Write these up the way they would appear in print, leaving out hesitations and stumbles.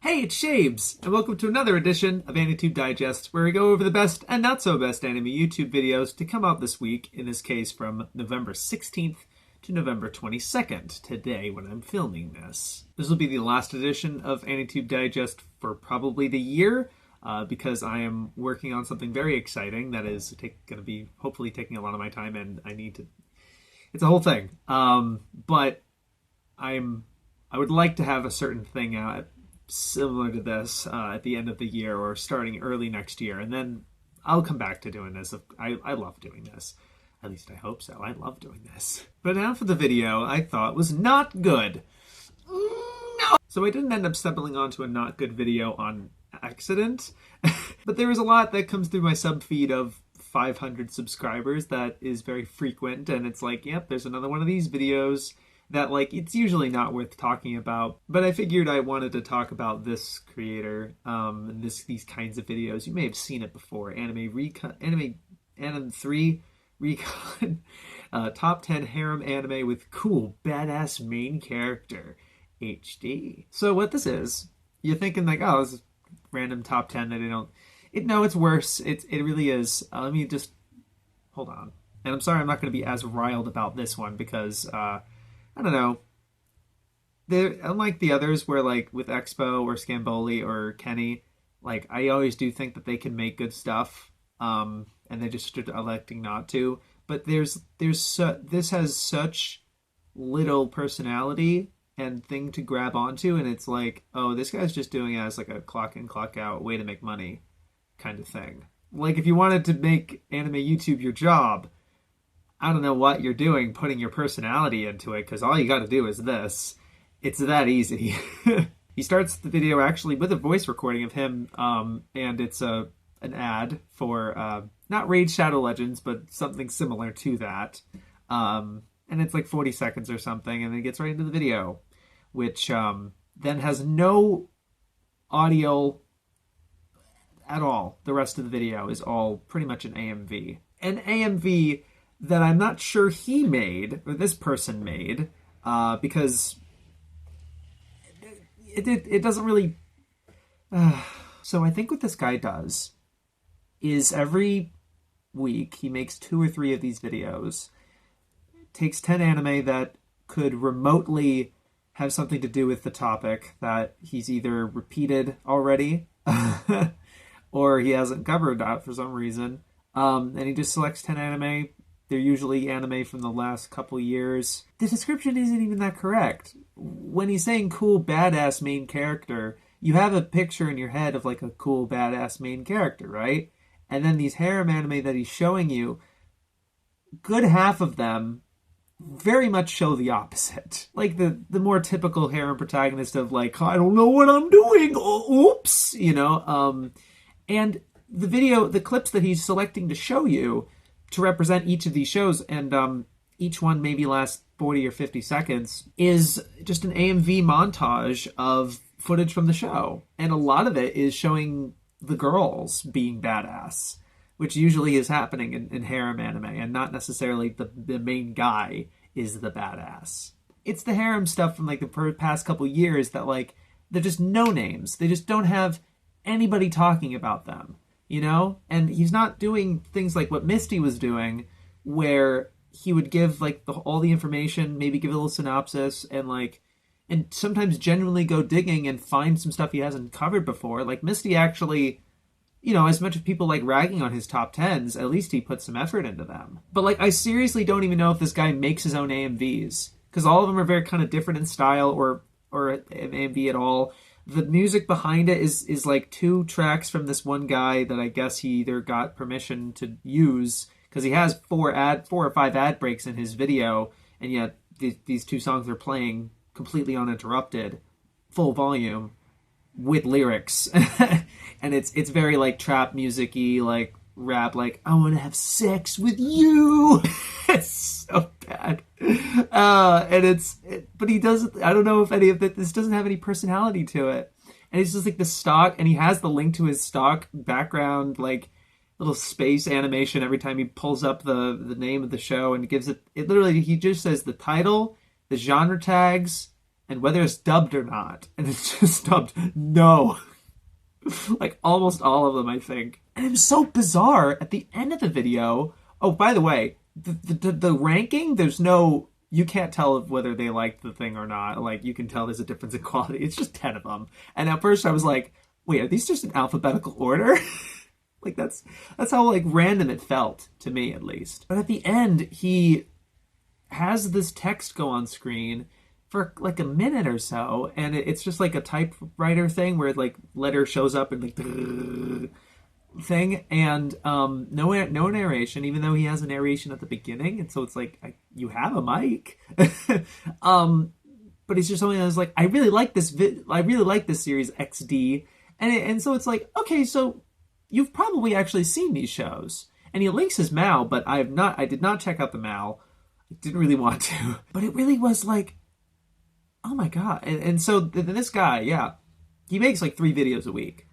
Hey, it's Shabes, and welcome to another edition of Anitube Digest, where we go over the best and not so best anime YouTube videos to come out this week, in this case from November 16th to November 22nd, today when I'm filming this. This will be the last edition of Anitube Digest for probably the year, because I am working on something very exciting that is going to be hopefully taking a lot of my time, and I need to... It's a whole thing. But I would like to have a certain thing out similar to this at the end of the year or starting early next year, and then I'll come back to doing this. I love doing this. At least I hope so. I love doing this. But now for the video I thought was not good. No! So I didn't end up stumbling onto a not good video on accident, but there is a lot that comes through my sub feed of 500 subscribers that is very frequent, and it's like, yep, there's another one of these videos that, like, it's usually not worth talking about, but I figured I wanted to talk about this creator, these kinds of videos. You may have seen it before. Anime 3 Recon, top 10 harem anime with cool, badass main character, HD. So what this is, you're thinking like, oh, this is random top 10 that I don't... No, it's worse. It really is. Let me just... Hold on. And I'm sorry I'm not going to be as riled about this one because... I don't know. Unlike the others where, like, with Expo or Scamboli or Kenny, like, I always do think that they can make good stuff, and they just are electing not to. But this has such little personality and thing to grab onto, and it's like, oh, this guy's just doing it as, like, a clock in, clock out way to make money kind of thing. Like, if you wanted to make anime YouTube your job, I don't know what you're doing putting your personality into it, because all you got to do is this. It's that easy. He starts the video actually with a voice recording of him, and it's an ad for not Raid Shadow Legends, but something similar to that. And it's like 40 seconds or something, and then it gets right into the video, which then has no audio at all. The rest of the video is all pretty much an AMV. An AMV that I'm not sure he made, or this person made, because it doesn't really... So I think what this guy does is every week he makes 2 or 3 of these videos, takes 10 anime that could remotely have something to do with the topic that he's either repeated already, or he hasn't covered that for some reason, and he just selects 10 anime. They're usually anime from the last couple years. The description isn't even that correct. When he's saying cool, badass main character, you have a picture in your head of like a cool, badass main character, right? And then these harem anime that he's showing you, good half of them very much show the opposite. Like the more typical harem protagonist of like, I don't know what I'm doing, oops, you know? And the clips that he's selecting to show you to represent each of these shows, and each one maybe lasts 40 or 50 seconds, is just an AMV montage of footage from the show. And a lot of it is showing the girls being badass, which usually is happening in harem anime, and not necessarily the main guy is the badass. It's the harem stuff from like the past couple years that, like, they're just no names. They just don't have anybody talking about them. You know? And he's not doing things like what Misty was doing, where he would give like all the information, maybe give a little synopsis, and sometimes genuinely go digging and find some stuff he hasn't covered before. Like Misty actually, you know, as much as people like ragging on his top 10s, at least he put some effort into them. But like, I seriously don't even know if this guy makes his own AMVs, because all of them are very kind of different in style or an AMV at all. The music behind it is like 2 tracks from this one guy that I guess he either got permission to use, because he has 4 or 5 ad breaks in his video, and yet these 2 songs are playing completely uninterrupted, full volume, with lyrics. And it's very like trap music-y, like rap, like, I want to have sex with you. It's so bad. But he doesn't, I don't know if any of this doesn't have any personality to it. And it's just like the stock, and he has the link to his stock background, like little space animation every time he pulls up the name of the show, and gives it literally, he just says the title, the genre tags, and whether it's dubbed or not. And it's just dubbed no. Like almost all of them, I think. And it was so bizarre at the end of the video. Oh, by the way, the ranking, there's no, you can't tell whether they liked the thing or not. Like, you can tell there's a difference in quality. It's just 10 of them. And at first I was like, wait, are these just in alphabetical order? Like, that's how, like, random it felt, to me at least. But at the end, he has this text go on screen for like a minute or so, and it's just like a typewriter thing where like letter shows up and like thing, and no narration, even though he has a narration at the beginning, and so it's like you have a mic. But it's just something that was like, I really like this series XD, and so it's like, okay, so you've probably actually seen these shows. And he links his MAL, but I did not check out the MAL. I didn't really want to, but it really was like, oh my god. And so this guy, yeah, he makes like 3 videos a week,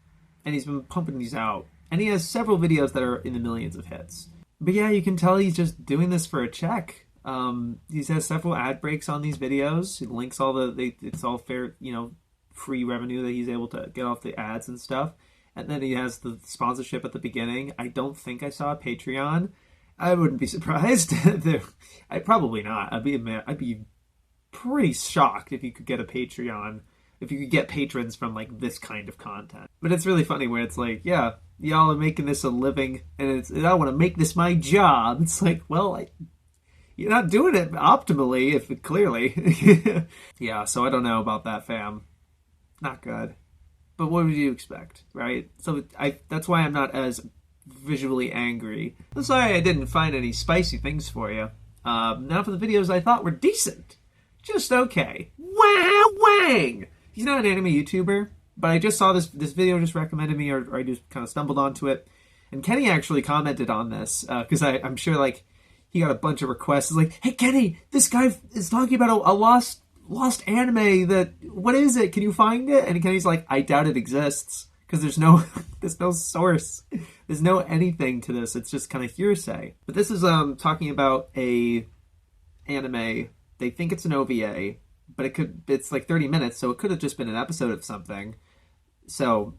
and he's been pumping these out, and he has several videos that are in the millions of hits. But yeah, you can tell he's just doing this for a check. He has several ad breaks on these videos. He links it's all fair, free revenue that he's able to get off the ads and stuff. And then he has the sponsorship at the beginning. I don't think I saw a Patreon. I wouldn't be surprised. Probably not. I'd be pretty shocked if you could get a Patreon, if you could get patrons from like this kind of content. But it's really funny where it's like, yeah, y'all are making this a living, and I want to make this my job. It's like, well, you're not doing it optimally, clearly. Yeah, so I don't know about that, fam. Not good. But what would you expect, right? So that's why I'm not as visually angry. I'm sorry I didn't find any spicy things for you. Now for the videos I thought were decent. Just okay. Whang! He's not an anime YouTuber, but I just saw this video just recommended me, or I just kind of stumbled onto it. And Kenny actually commented on this, because I'm sure like he got a bunch of requests. It's like, hey Kenny, this guy is talking about a lost anime what is it? Can you find it? And Kenny's like, I doubt it exists, because there's no source. There's no anything to this. It's just kind of hearsay. But this is talking about a anime. They think it's an OVA, but it's like 30 minutes, so it could have just been an episode of something. So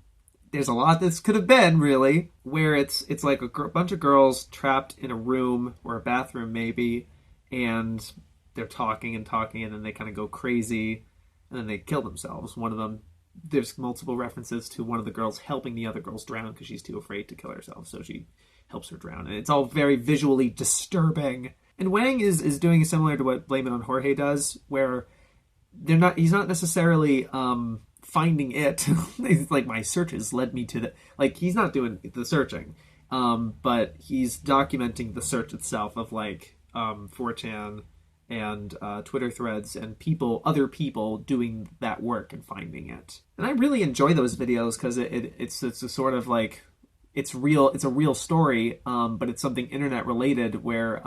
there's a lot this could have been, really, where it's like a bunch of girls trapped in a room or a bathroom maybe, and they're talking, and then they kind of go crazy, and then they kill themselves. One of them, there's multiple references to one of the girls helping the other girls drown because she's too afraid to kill herself, so she helps her drown. And it's all very visually disturbing. And Whang is doing similar to what Blame It on Jorge does, where he's not necessarily finding it. It's like, my searches led me to the, like, he's not doing the searching, but he's documenting the search itself of like 4chan and Twitter threads and other people doing that work and finding it. And I really enjoy those videos because it's a sort of like, it's a real story, but it's something internet related where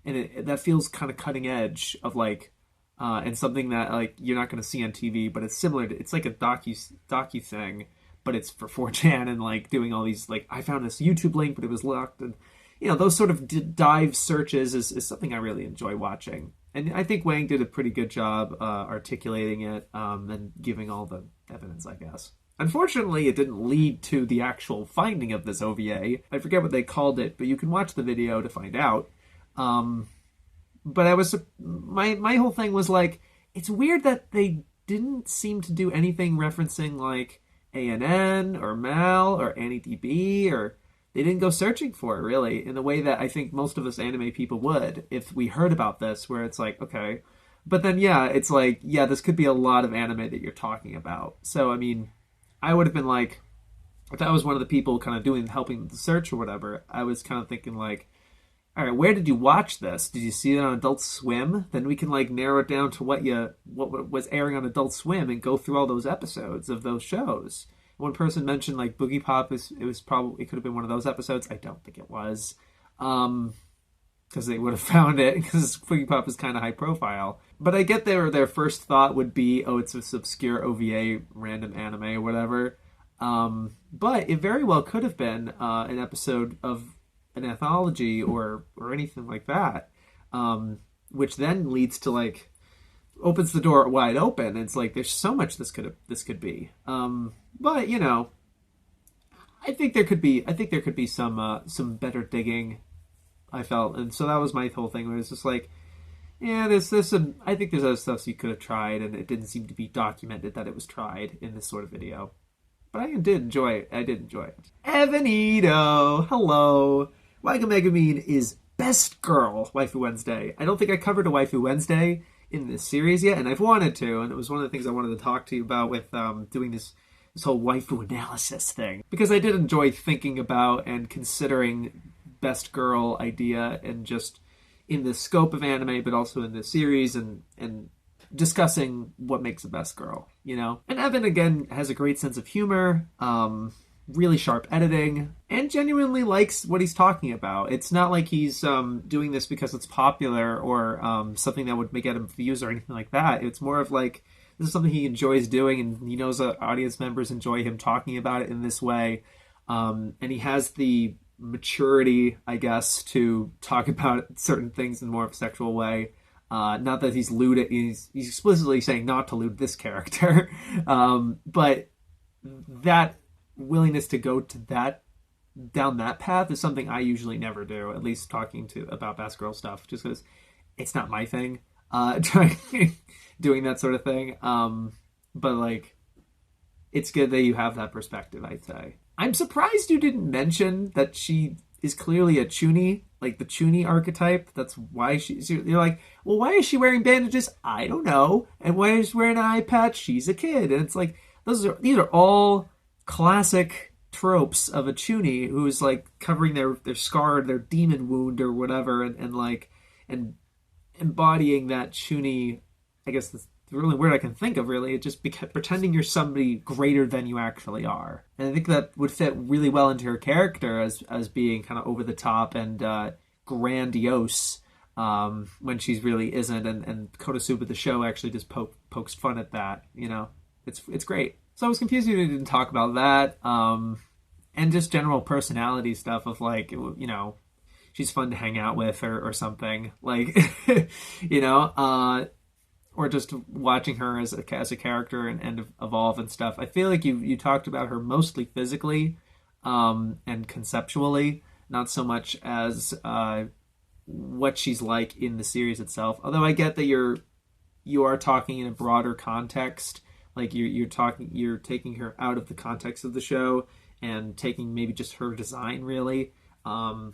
that feels kind of cutting edge of like, and something that like you're not going to see on TV, but it's similar to, it's like a docu thing, but it's for 4chan and like doing all these, like, I found this YouTube link, but it was locked, and those sort of dive searches is something I really enjoy watching. And I think Whang did a pretty good job articulating it and giving all the evidence, I guess. Unfortunately, it didn't lead to the actual finding of this OVA. I forget what they called it, but you can watch the video to find out. But my whole thing was like, it's weird that they didn't seem to do anything referencing like ANN or MAL or AnyDB, or they didn't go searching for it really in the way that I think most of us anime people would if we heard about this, where it's like, okay. But then, yeah, it's like, yeah, this could be a lot of anime that you're talking about. So, I mean, I would have been like, if I was one of the people kind of helping the search or whatever, I was kind of thinking like, all right, where did you watch this? Did you see it on Adult Swim? Then we can like narrow it down to what was airing on Adult Swim and go through all those episodes of those shows. One person mentioned like Boogie Pop. It could have been one of those episodes. I don't think it was, because they would have found it, because Boogie Pop is kind of high profile. But I get their first thought would be, oh, it's this obscure OVA random anime or whatever. But it very well could have been an episode of an anthology or anything like that, which then leads to like opens the door wide open. It's like there's so much this could be. But you know, I think there could be some better digging. I felt, and so that was my whole thing. Where it's just like, yeah, there's some. I think there's other stuff you could have tried, and it didn't seem to be documented that it was tried in this sort of video. But I did enjoy it. Evanito, hello. WhangMegamine is best girl Waifu Wednesday. I don't think I covered a Waifu Wednesday in this series yet, and I've wanted to, and it was one of the things I wanted to talk to you about with doing this whole waifu analysis thing, because I did enjoy thinking about and considering best girl idea, and just in the scope of anime, but also in this series, and discussing what makes a best girl, you know? And Evan, again, has a great sense of humor, really sharp editing, and genuinely likes what he's talking about. It's not like he's doing this because it's popular or something that would get him views or anything like that. It's more of like, this is something he enjoys doing, and he knows that audience members enjoy him talking about it in this way. And he has the maturity, I guess, to talk about certain things in more of a sexual way. Not that he's lewd, he's explicitly saying not to lewd this character. But that willingness to go to down that path is something I usually never do, at least talking about best girl stuff, just because it's not my thing, doing that sort of thing. But like, it's good that you have that perspective, I'd say. I'm surprised you didn't mention that she is clearly a chuuni, like the chuuni archetype. That's why you're like, well, why is she wearing bandages? I don't know. And why is she wearing an eye patch? She's a kid. And it's like, these are all classic tropes of a chuuni who's like covering their scarred, their demon wound or whatever, and embodying that chuuni. I guess the only word I can think of, really, it's just pretending you're somebody greater than you actually are. And I think that would fit really well into her character as being kind of over the top and grandiose, when she's really isn't. And Konosuba, the show, actually just pokes fun at that. You know, it's great. So I was confused you didn't talk about that, and just general personality stuff of like, you know, she's fun to hang out with or something, like, you know, or just watching her as a character and evolve and stuff. I feel like you talked about her mostly physically, and conceptually, not so much as what she's like in the series itself. Although I get that you are talking in a broader context, like you're taking her out of the context of the show and taking maybe just her design, really, and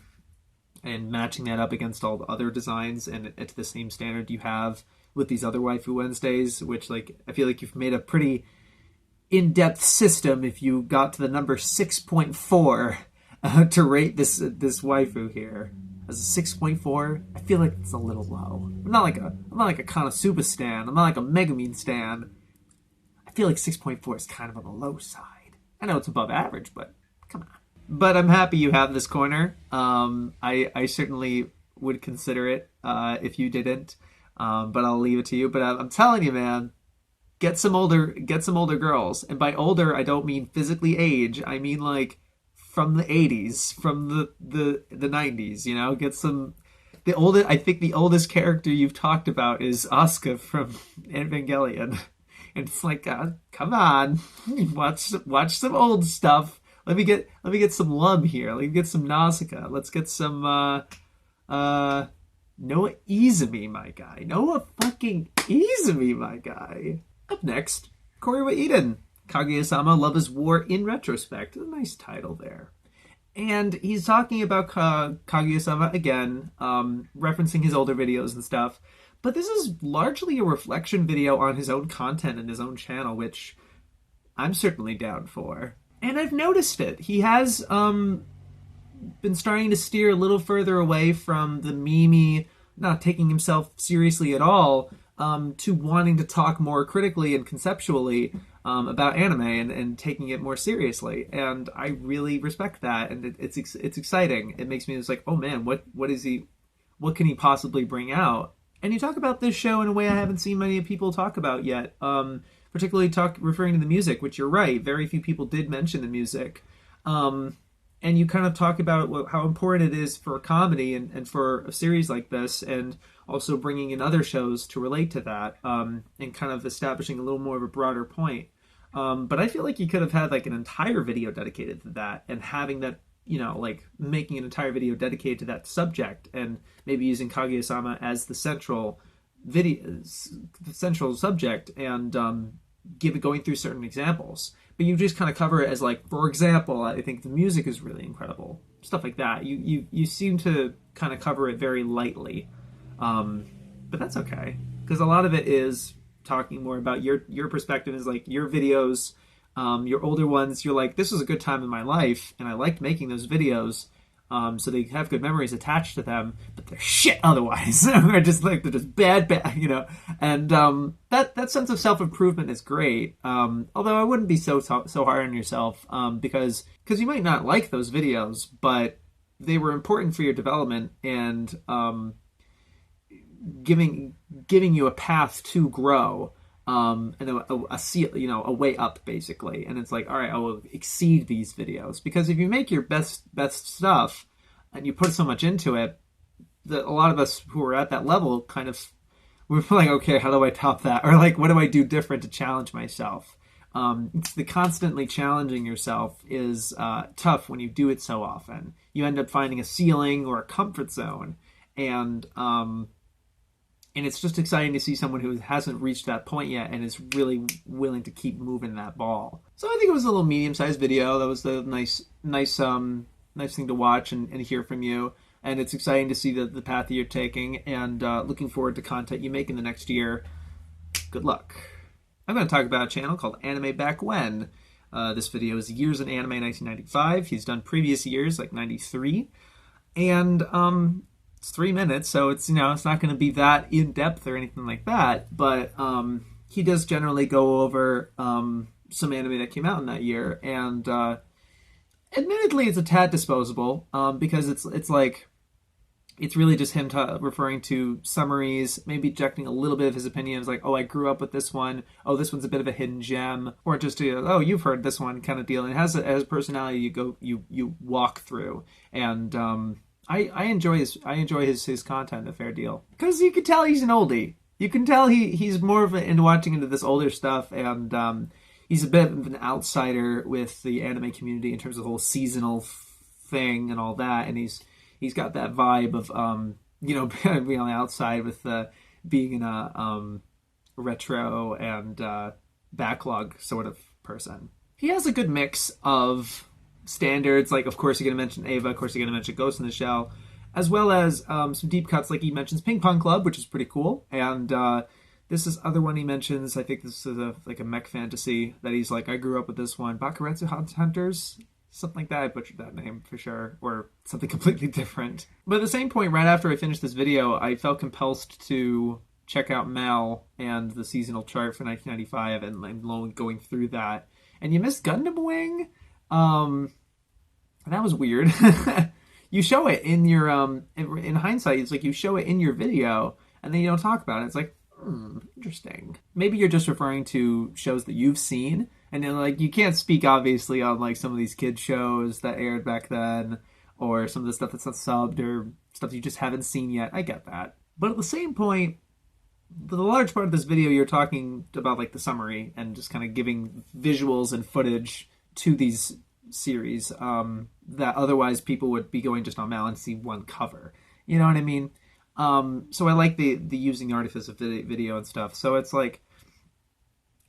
matching that up against all the other designs and to the same standard you have with these other Waifu Wednesdays, which, like, I feel like you've made a pretty in-depth system if you got to the number 6.4 to rate this waifu here. As a 6.4, I feel like it's a little low. I'm not like a Konosuba stan. I'm not like a Megamine stan. I feel like 6.4 is kind of on the low side. I know it's above average, but come on. But I'm happy you have this corner. I certainly would consider it if you didn't. But I'll leave it to you. But I'm telling you, man, get some older girls. And by older, I don't mean physically age. I mean like from the 80s, from the 90s. You know, get some. I think the oldest character you've talked about is Asuka from Evangelion. And it's like, come on, watch some old stuff. Let me get some love here. Let me get some Nausicaa. Let's get some Noah Izumi, my guy. Noah fucking Izumi, my guy. Up next, KorewaEden. Kaguya-sama, Love is War in Retrospect. A nice title there. And he's talking about Kaguya-sama again, referencing his older videos and stuff. But this is largely a reflection video on his own content and his own channel, which I'm certainly down for. And I've noticed it. He has been starting to steer a little further away from the meme, not taking himself seriously at all, to wanting to talk more critically and conceptually about anime and taking it more seriously. And I really respect that, and it's exciting. It makes me just like, oh man, what can he possibly bring out? And you talk about this show in a way I haven't seen many people talk about yet, particularly referring to the music, which you're right, very few people did mention the music. And you kind of talk about how important it is for comedy and for a series like this, and also bringing in other shows to relate to that, and kind of establishing a little more of a broader point. But I feel like you could have had like an entire video dedicated to that, and having that, you know, like making an entire video dedicated to that subject, and maybe using Kaguya-sama as the central subject, and going through certain examples. But you just kind of cover it as like, for example, I think the music is really incredible, stuff like that. You seem to kind of cover it very lightly, but that's okay, because a lot of it is talking more about your perspective. Is like your videos, your older ones, you're like, this was a good time in my life and I liked making those videos, so they have good memories attached to them, but they're shit otherwise. They're just bad, you know. And that sense of self-improvement is great, although I wouldn't be so hard on yourself, because you might not like those videos, but they were important for your development, and giving you a path to grow, and a way up, basically. And it's like, all right, I will exceed these videos, because if you make your best stuff and you put so much into it, that a lot of us who are at that level kind of, we're like, okay, how do I top that? Or like, what do I do different to challenge myself? It's the constantly challenging yourself is tough when you do it so often. You end up finding a ceiling or a comfort zone, and it's just exciting to see someone who hasn't reached that point yet and is really willing to keep moving that ball. So I think it was a little medium-sized video. That was the nice thing to watch and hear from you. And it's exciting to see the path that you're taking, and looking forward to content you make in the next year. Good luck. I'm going to talk about a channel called Animebackwhen. This video is Years in Anime 1995. He's done previous years, like 93. And it's 3 minutes, so it's, you know, it's not going to be that in-depth or anything like that, but he does generally go over some anime that came out in that year, and admittedly it's a tad disposable, because it's like, it's really just him referring to summaries, maybe injecting a little bit of his opinions, like, oh, I grew up with this one, oh, this one's a bit of a hidden gem, or just oh, you've heard this one kind of deal. And it has a personality you walk through, and I enjoy his content a fair deal, because you can tell he's an oldie. You can tell he's more of into watching into this older stuff, and he's a bit of an outsider with the anime community in terms of the whole seasonal thing and all that, and he's got that vibe of being on the outside with being in a retro and backlog sort of person. He has a good mix of standards, like, of course you're going to mention Ava, of course you're going to mention Ghost in the Shell, as well as some deep cuts, like he mentions Ping Pong Club, which is pretty cool, and this is other one he mentions, I think this is a mech fantasy, that he's like, I grew up with this one, Bakuretsu Hunters, something like that. I butchered that name for sure, or something completely different. But at the same point, right after I finished this video, I felt compelled to check out Mal and the seasonal chart for 1995, and going through that, and you missed Gundam Wing. That was weird. You show it in your in hindsight, it's like you show it in your video and then you don't talk about it. It's like, interesting. Maybe you're just referring to shows that you've seen, and then like you can't speak obviously on like some of these kid shows that aired back then, or some of the stuff that's not subbed, or stuff you just haven't seen yet. I get that. But at the same point, the large part of this video, you're talking about like the summary and just kind of giving visuals and footage to these series that otherwise people would be going just on Mal and see one cover. You know what I mean? So I like the using the artifice of video and stuff. So it's like,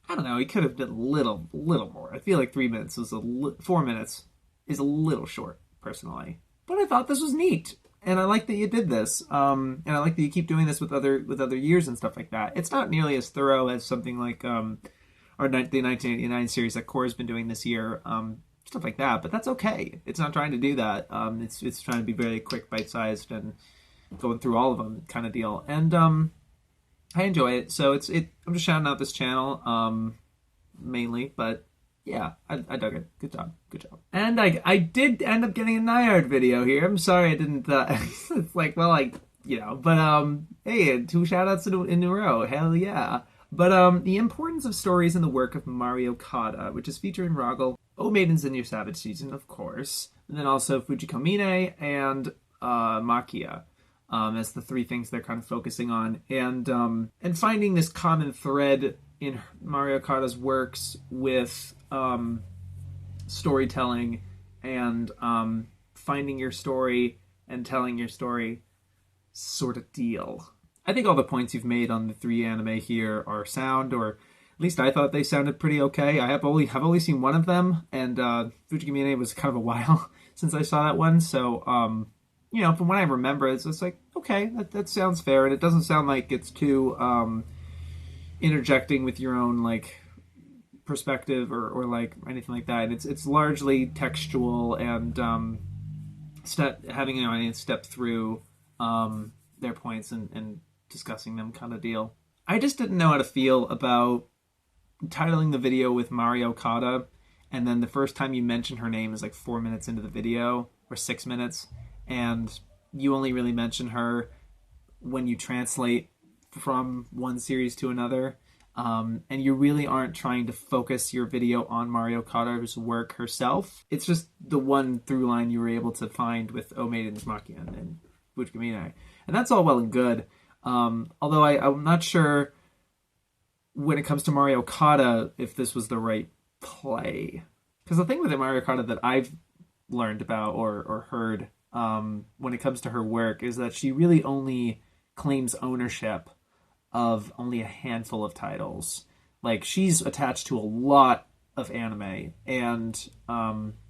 I don't know, he could have done a little more. I feel like 3 minutes was 4 minutes is a little short, personally. But I thought this was neat, and I like that you did this. And I like that you keep doing this with other years and stuff like that. It's not nearly as thorough as something like the 1989 series that Core's been doing this year. Stuff like that, but that's okay. It's not trying to do that. It's trying to be very quick, bite-sized, and going through all of them kind of deal. And I enjoy it. So I'm just shouting out this channel mainly, but yeah, I dug it. Good job. And I did end up getting a Nyard video here. I'm sorry I didn't. It's like, well, but hey, 2 shout outs in a row. Hell yeah. But the importance of stories in the work of Mario Kata, which is featuring Rogel, Maidens in Your Savage Season, of course, and then also Fujiko Mine and Makia. as the three things they're kind of focusing on, and finding this common thread in Mari Okada's works with storytelling and finding your story and telling your story sort of deal. I think all the points you've made on the three anime here are sound, or at least I thought they sounded pretty okay. I have only seen one of them, and Fujikimine was kind of a while since I saw that one, so from what I remember, it's just like, okay, that sounds fair, and it doesn't sound like it's too interjecting with your own like perspective or like anything like that. It's largely textual and having an audience step through their points and discussing them kind of deal. I just didn't know how to feel about titling the video with Mari Okada, and then the first time you mention her name is like 4 minutes into the video, or 6 minutes, and you only really mention her when you translate from one series to another, and you really aren't trying to focus your video on Mari Okada's work herself. It's just the one through line you were able to find with Maiden's Makia and Fujikimine, and that's all well and good. Although I'm not sure when it comes to Mari Okada if this was the right play, because the thing with Mari Okada that I've learned about or heard when it comes to her work is that she really only claims ownership of only a handful of titles. Like, she's attached to a lot of anime, and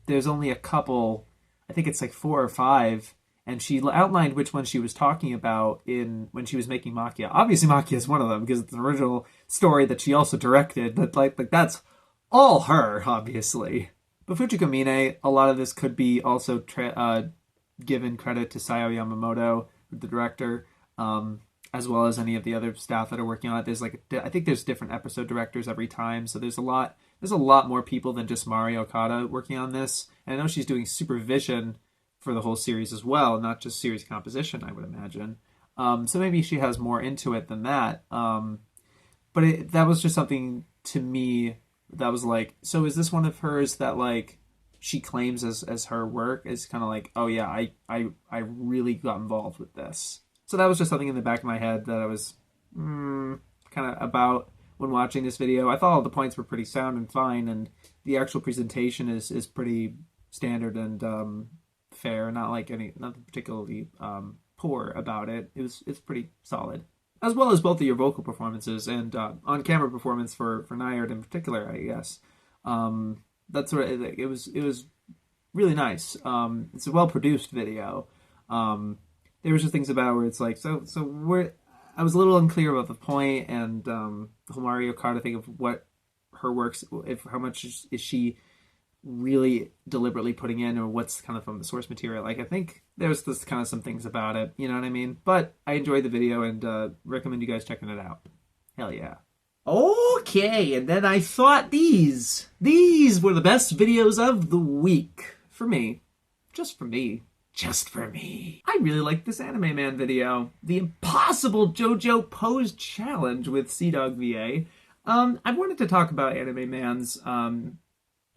there's only a couple, I think it's like 4 or 5, and she outlined which one she was talking about when she was making Makia. Obviously Makia is one of them because it's an original story that she also directed, but like that's all her, obviously. But Fujikimine, a lot of this could be also given credit to Sayo Yamamoto, the director, as well as any of the other staff that are working on it. There's I think there's different episode directors every time, so there's a lot more people than just Mari Okada working on this. And I know she's doing supervision for the whole series as well, not just series composition, I would imagine. So maybe she has more into it than that. But that was just something to me that was like, so is this one of hers that like she claims as her work? Is kind of like, oh yeah, I really got involved with this. So that was just something in the back of my head that I was kind of about when watching this video. I thought all the points were pretty sound and fine, and the actual presentation is pretty standard and fair, nothing particularly poor about it. It's pretty solid, as well as both of your vocal performances and on-camera performance for Nyard in particular, I guess. That's sort of, it was really nice. It's a well-produced video. There was just things about it where it's like, I was a little unclear about the point, and the whole Mari Okada thing of what her works, how much is she really deliberately putting in, or what's kind of from the source material. Like, I think there's this kind of some things about it, you know what I mean? But I enjoyed the video and recommend you guys checking it out. Hell yeah. Okay, and then I thought these were the best videos of the week. For me. Just for me. Just for me. I really liked this Anime Man video. The Impossible JoJo Pose Challenge with CDawgVA. I wanted to talk about Anime Man's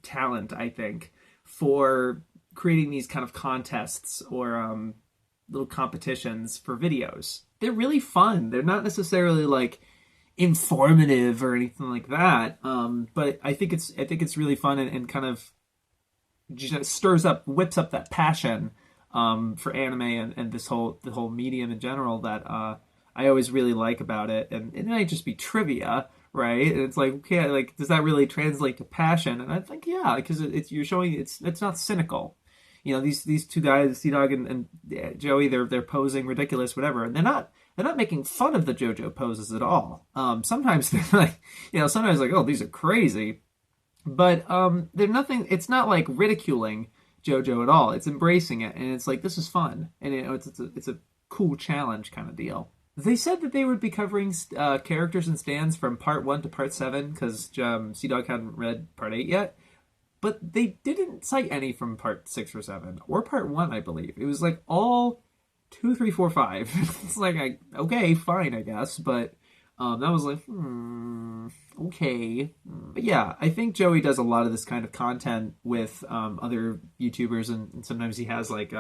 talent, I think, for creating these kind of contests or little competitions for videos. They're really fun. They're not necessarily like informative or anything like that, but I think it's really fun and kind of just whips up that passion for anime and the whole medium in general that I always really like about it. And it might just be trivia, right? And it's like, okay, like, does that really translate to passion? And I think, yeah, because you're showing it's not cynical. You know, these two guys, CDawg and Joey, they're posing ridiculous, whatever, and they're not making fun of the JoJo poses at all. Sometimes they're like, sometimes like, oh, these are crazy, but they're nothing. It's not like ridiculing JoJo at all. It's embracing it, and it's like, this is fun, and it's a cool challenge kind of deal. They said that they would be covering characters and stands from part 1 to part 7 because CDawg hadn't read part 8 yet. But they didn't cite any from part 6 or 7 or part 1, I believe. It was like all 2, 3, 4, 5. It's like, okay, fine, I guess. But that was like, okay. But yeah, I think Joey does a lot of this kind of content with other YouTubers, and sometimes he has like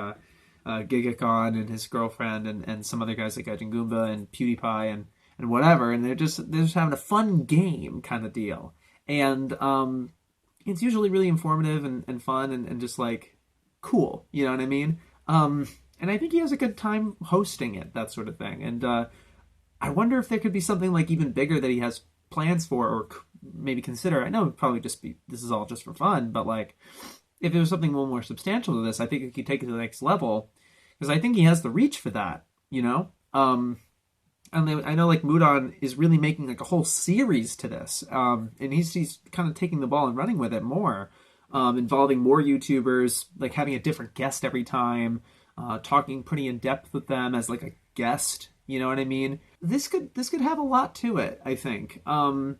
Gigakon and his girlfriend and some other guys like Gaijin Goomba and PewDiePie and whatever, and they're just having a fun game kind of deal. And it's usually really informative and fun and just like cool, you know what I mean? And I think he has a good time hosting it, that sort of thing. And I wonder if there could be something like even bigger that he has plans for or maybe consider. I know it'd probably just be, this is all just for fun, but like if there was something a little more substantial to this, I think it could take it to the next level, because I think he has the reach for that, you know? And I know like Mudon is really making like a whole series to this, and he's kind of taking the ball and running with it more, involving more YouTubers, like having a different guest every time, talking pretty in depth with them as like a guest. You know what I mean? This could have a lot to it, I think. And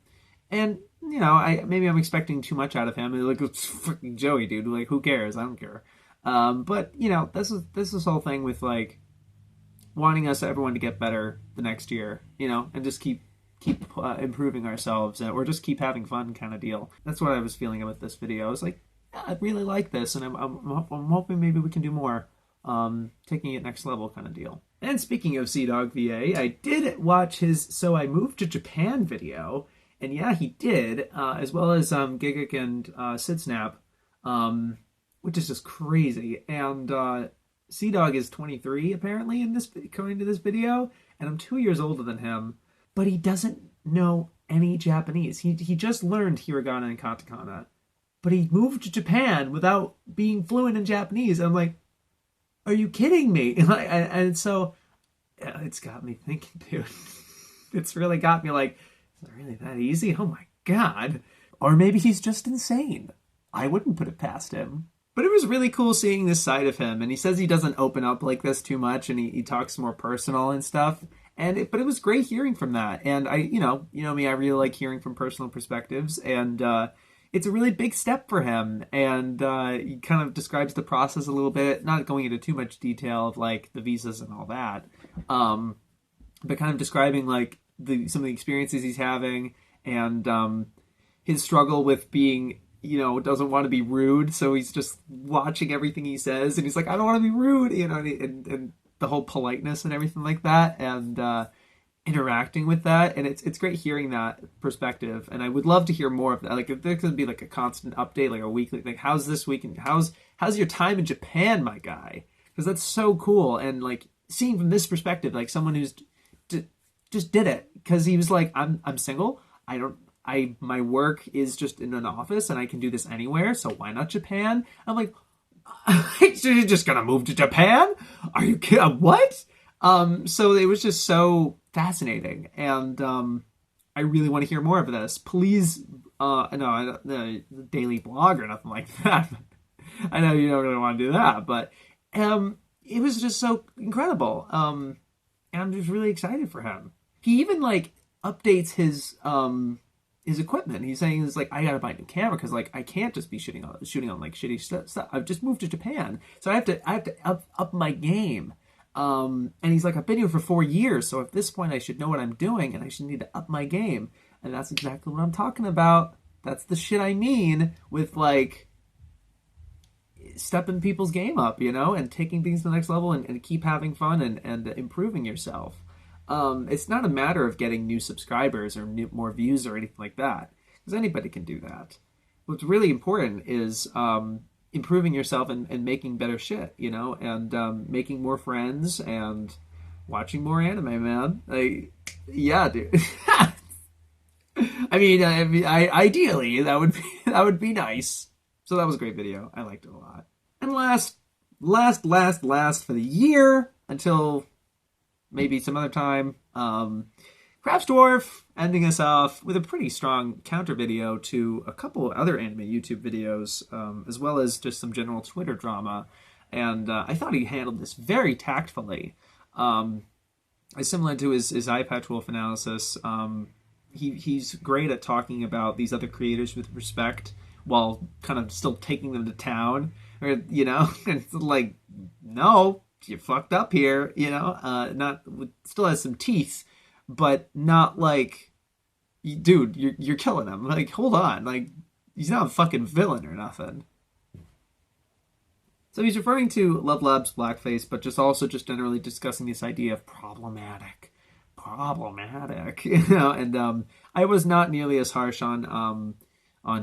you know, maybe I'm expecting too much out of him. Like, it's fucking Joey, dude. Like, who cares? I don't care. But you know, this whole thing with like wanting us everyone to get better the next year, you know, and just keep improving ourselves, or just keep having fun, kind of deal. That's what I was feeling about this video. I was like, yeah, I really like this, and I'm hoping maybe we can do more, taking it next level, kind of deal. And speaking of CDawgVA, I did watch his "So I Moved to Japan" video, and yeah, he did, as well as Gigak and SidSnap, which is just crazy. And CDawg is 23 apparently in this, according to this video, and I'm 2 years older than him, but he doesn't know any Japanese. He just learned hiragana and katakana, but he moved to Japan without being fluent in Japanese. I'm like, are you kidding me? And so it's got me thinking, dude. It's really got me like, is it really that easy? Oh my God. Or maybe he's just insane. I wouldn't put it past him. But it was really cool seeing this side of him. And he says he doesn't open up like this too much, and he talks more personal and stuff. But it was great hearing from that. And you know me, I really like hearing from personal perspectives. And it's a really big step for him. And he kind of describes the process a little bit, not going into too much detail of like the visas and all that, but kind of describing like some of the experiences he's having, and his struggle with being, you know, doesn't want to be rude, so he's just watching everything he says, and he's like, I don't want to be rude, you know, and the whole politeness and everything like that, and interacting with that. And it's great hearing that perspective, and I would love to hear more of that. Like, if there could be like a constant update, like a weekly, like, how's this week, and how's your time in Japan, my guy? Because that's so cool. And like seeing from this perspective, like someone who's just did it, because he was like, I'm single, my work is just in an office, and I can do this anywhere, so why not Japan? I'm like, you're just gonna move to Japan? Are you kidding? What? So it was just so fascinating, and I really want to hear more of this. Please, no, the daily blog or nothing like that. I know you don't really want to do that, but it was just so incredible. And I'm just really excited for him. He even like updates his equipment. He's saying, it's like, I gotta buy a new camera, because like I can't just be shooting on like shitty stuff. I've just moved to Japan, so I have to up my game. And he's like, I've been here for 4 years, so at this point I should know what I'm doing, and I should need to up my game. And that's exactly what I'm talking about. That's the shit I mean with like stepping people's game up, you know, and taking things to the next level, and keep having fun and improving yourself. It's not a matter of getting new subscribers or more views or anything like that, because anybody can do that. What's really important is improving yourself and making better shit, you know, and making more friends and watching more anime, man. Like, yeah, dude. I mean, ideally that would be nice. So that was a great video. I liked it a lot. And last for the year, until maybe some other time, Craftsdwarf ending us off with a pretty strong counter video to a couple of other anime YouTube videos, as well as just some general Twitter drama. And I thought he handled this very tactfully. Similar to his iPatch Wolf analysis, he's great at talking about these other creators with respect, while kind of still taking them to town, or, you know, it's like, no, you fucked up here, you know, still has some teeth, but not like, dude, you're killing him. Like, hold on, like, he's not a fucking villain or nothing. So he's referring to Love Lab's blackface, but just also just generally discussing this idea of problematic, you know. And I was not nearly as harsh on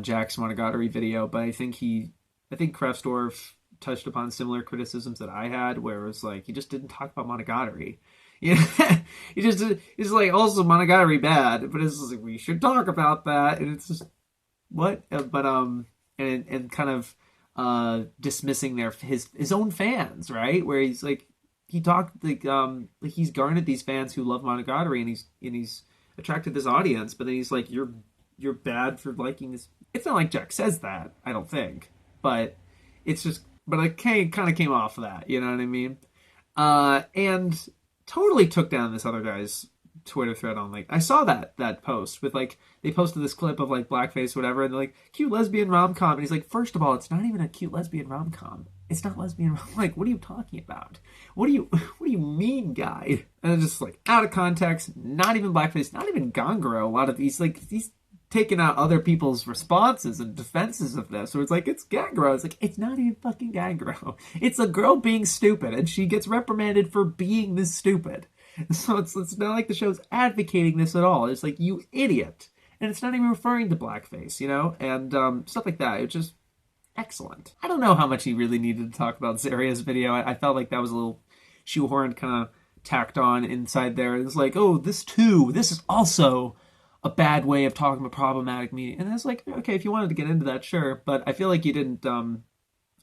Jack's Monogatari video, but I think Craftsdwarf touched upon similar criticisms that I had, where it was like he just didn't talk about Monogatari. Yeah, he's like, also Monogatari bad, but it's like we should talk about that, and it's just what, but and kind of dismissing his own fans, right? Where he's like, he talked like he's garnered these fans who love Monogatari, and he's attracted this audience, but then he's like, you're bad for liking this. It's not like Jack says that, I don't think, but it's just, but it kind of came off of that, you know what I mean? And totally took down this other guy's Twitter thread on, like, I saw that post with, like, they posted this clip of, like, blackface, whatever, and they're like, cute lesbian rom-com, and he's like, first of all, it's not even a cute lesbian rom-com. It's not lesbian. Like, what are you talking about? What do you mean, guy? And it's just, like, out of context, not even blackface, not even Ganguro. A lot of these, like, he's taking out other people's responses and defenses of this. So it's like, it's Ganguro. It's like, it's not even fucking Ganguro. It's a girl being stupid, and she gets reprimanded for being this stupid. So it's not like the show's advocating this at all. It's like, you idiot. And it's not even referring to blackface, you know? And stuff like that. It's just excellent. I don't know how much he really needed to talk about Zaria's video. I felt like that was a little shoehorned, kind of tacked on inside there. It's like, oh, this is also a bad way of talking about problematic media. And it's like, okay, if you wanted to get into that, sure. But I feel like you didn't,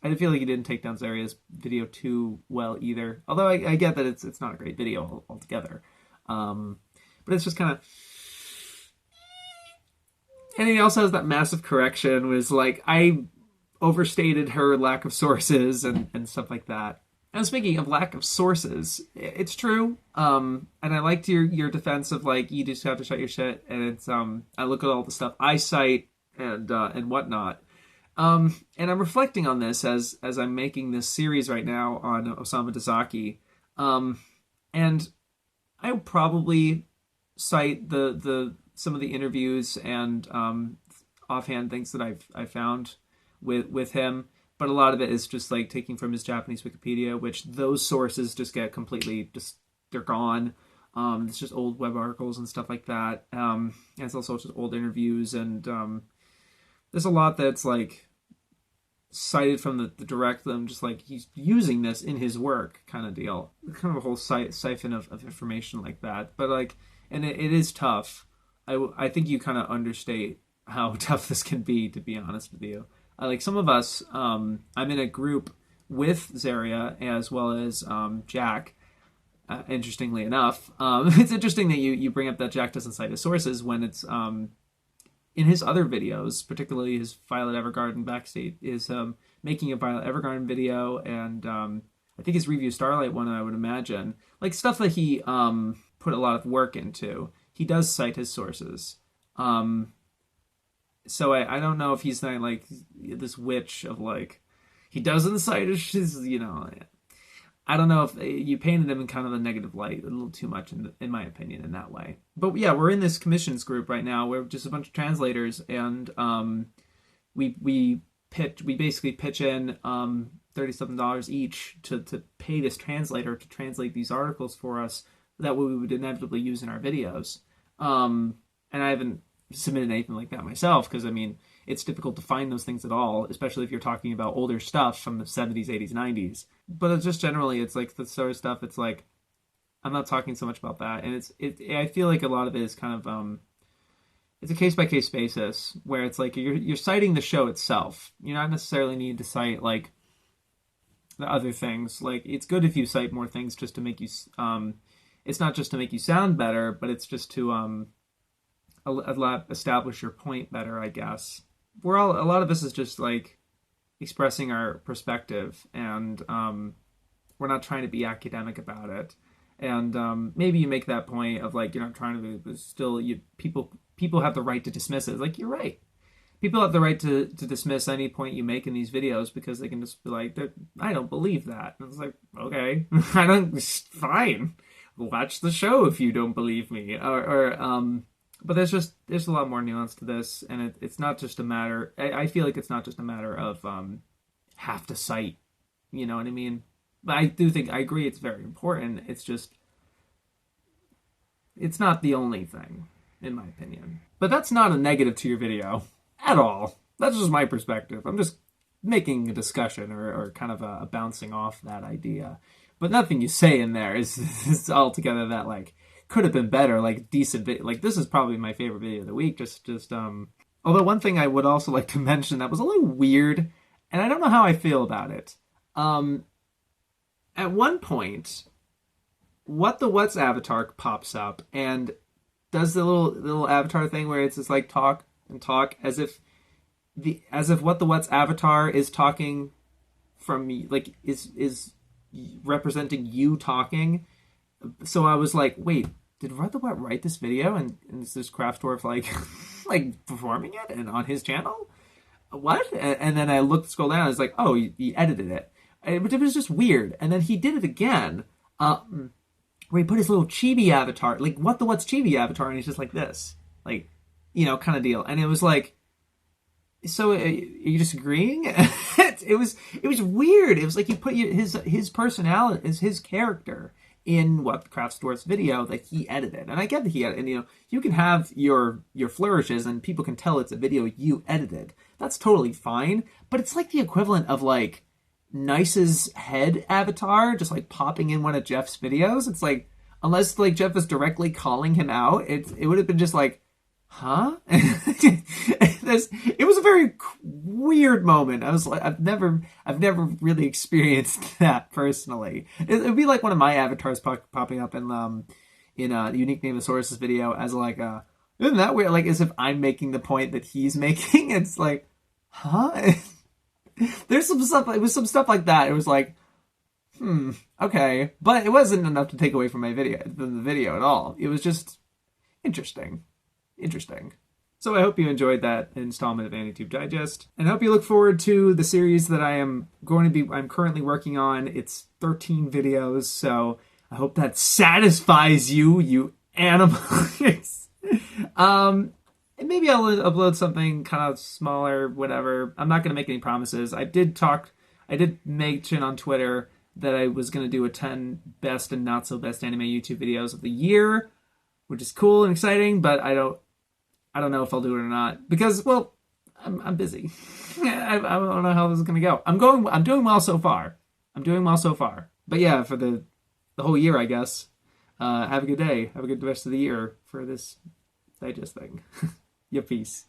I feel like you didn't take down Zaria's video too well either. Although I get that it's not a great video altogether. But it's just kind of... And he also has that massive correction, was like, I overstated her lack of sources and stuff like that. And speaking of lack of sources, it's true. And I liked your defense of, like, you just have to shut your shit. And it's I look at all the stuff I cite and whatnot. And I'm reflecting on this as I'm making this series right now on Osamu Dezaki. And I will probably cite the some of the interviews and offhand things that I've found with him. But a lot of it is just, like, taking from his Japanese Wikipedia, which those sources just get completely, they're gone. It's just old web articles and stuff like that. And it's also just old interviews. And there's a lot that's, like, cited from the direct, just like he's using this in his work kind of deal. Kind of a whole siphon of information like that. But, like, and it is tough. I think you kind of understate how tough this can be, to be honest with you. Like, some of us, I'm in a group with Zaria as well as Jack, interestingly enough. It's interesting that you bring up that Jack doesn't cite his sources when it's in his other videos, particularly his Violet Evergarden backstage, is making a Violet Evergarden video, and I think his Review Starlight one, I would imagine. Like, stuff that he put a lot of work into. He does cite his sources. So I don't know if he's not, like, this witch of, like, he doesn't cite his, you know. I don't know if you painted him in kind of a negative light a little too much, in my opinion, in that way. But yeah, we're in this commissions group right now. We're just a bunch of translators, and we basically pitch in $37 each to pay this translator to translate these articles for us that we would inevitably use in our videos. And I haven't submitted anything like that myself, because, I mean, it's difficult to find those things at all, especially if you're talking about older stuff from the 70s, 80s, 90s. But it's just generally, it's like the sort of stuff, it's like, I'm not talking so much about that. And I feel like a lot of it is kind of, it's a case-by-case basis, where it's like you're citing the show itself. You're not necessarily need to cite, like, the other things. Like, it's good if you cite more things just to make you, it's not just to make you sound better, but it's just to, establish your point better, I guess. A lot of this is just, like, expressing our perspective, and we're not trying to be academic about it. And maybe you make that point of, like, you're not trying to, but still, people have the right to dismiss it. Like, you're right. People have the right to dismiss any point you make in these videos, because they can just be like, I don't believe that. And it's like, okay, fine. Watch the show if you don't believe me. But there's a lot more nuance to this, and it's not just a matter. I feel like it's not just a matter of have to cite You know what I mean? But I do think, I agree, it's very important. It's just, it's not the only thing, in my opinion. But that's not a negative to your video at all. That's just my perspective. I'm just making a discussion or kind of a bouncing off that idea. But nothing you say in there is altogether that, like, could have been better, like, decent video. Like, this is probably my favorite video of the week. Although one thing I would also like to mention that was a little weird, and I don't know how I feel about it. At one point, What's avatar pops up and does the little avatar thing where it's just like talk and talk as if What's avatar is talking from me, like is representing you talking. So I was like, wait, did What write this video and is this Craftsdwarf like like performing it and on his channel? What? And then I scroll down, it's like, oh, he edited it. But it was just weird. And then he did it again, where he put his little chibi avatar, like What's chibi avatar, and he's just like this, like, you know, kind of deal. And it was like, so are you disagreeing? it was weird. It was like he put his personality, his character in Craftsdwarf's video that he edited. And I get that he edited, and, you know, you can have your flourishes and people can tell it's a video you edited. That's totally fine. But it's like the equivalent of like Nice's head avatar just like popping in one of Jeff's videos. It's like, unless like Jeff is directly calling him out, it would have been just like, huh? It was a very weird moment. I was like, I've never really experienced that personally. It'd be like one of my avatars popping up in a Unique Name of Sources video as like isn't that weird? Like as if I'm making the point that he's making. It's like, huh? There's some stuff. It was some stuff like that. It was like, okay, but it wasn't enough to take away from the video at all. It was just interesting. So I hope you enjoyed that installment of Anitube Digest, and I hope you look forward to the series that I'm currently working on. It's 13 videos, so I hope that satisfies you animals. And maybe I'll upload something kind of smaller, whatever. I'm not going to make any promises. I did mention on Twitter that I was going to do a 10 best and not so best anime YouTube videos of the year, which is cool and exciting, but I don't know if I'll do it or not because, well, I'm busy. I don't know how this is going to go. I'm doing well so far. But yeah, for the whole year, I guess. Have a good day. Have a good rest of the year for this digest thing. Yeah, peace.